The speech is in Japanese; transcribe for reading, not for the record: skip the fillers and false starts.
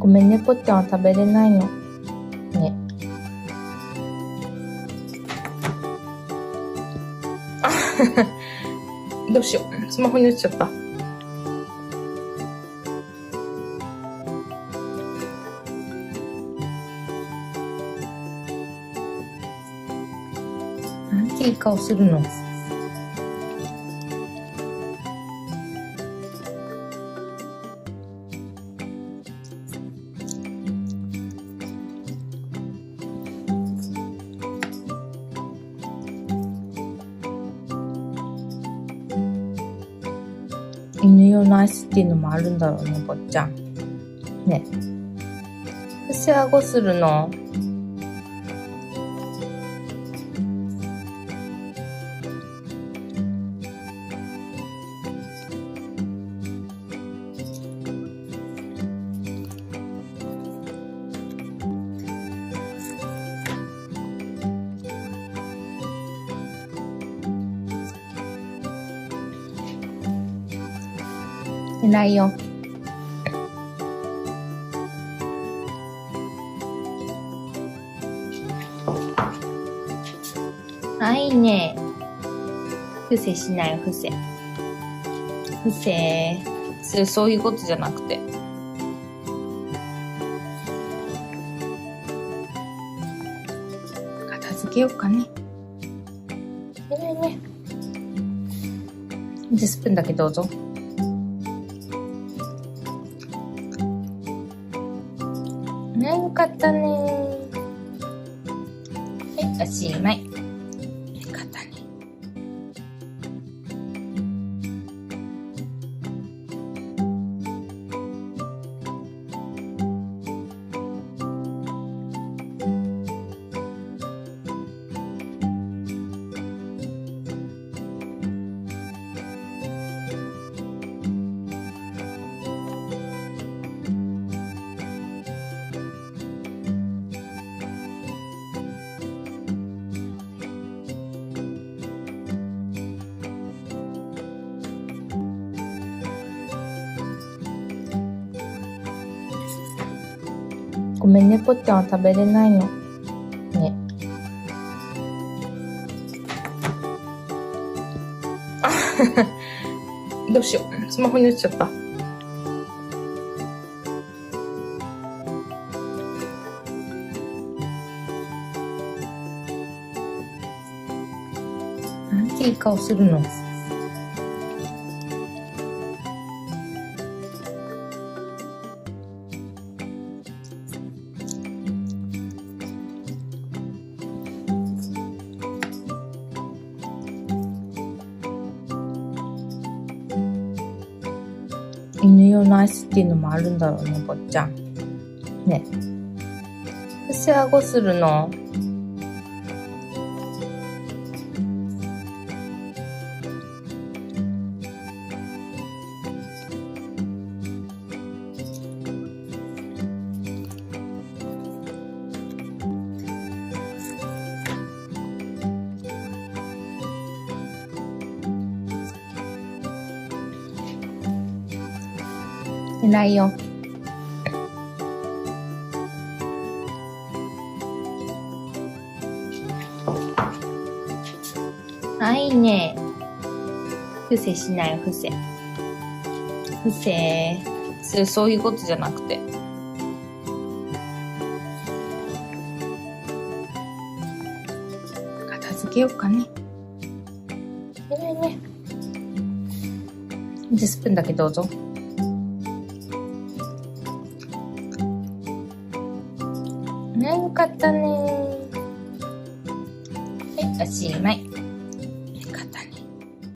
ごめん、猫ちゃんは食べれないの。ね。あどうしよう。スマホに落ちちゃった。なんていい顔するの。犬用のアイスっていうのもあるんだろうね、坊ちゃん。ね。伏せ顎するの。偉いよ。いいね。伏せしない、伏せ。伏せ。そういうことじゃなくて。片付けようかね。偉いね。じゃあスプーンだけどうぞ。ね、よかったね。はい、おしまい。よかったね。ごめん、猫ちゃんは食べれないの。ね。あどうしよう。スマホに落ちちゃった。なんていい顔するの。犬用のアイスっていうのもあるんだろうね、坊ちゃん。ね。伏せ顎するの。偉いよ。いいね。伏せしない、伏せ。伏せ。そういうことじゃなくて。片付けようかね。偉いね。じゃあスプーンだけどうぞ。ね、よかったね。はい、おしまい。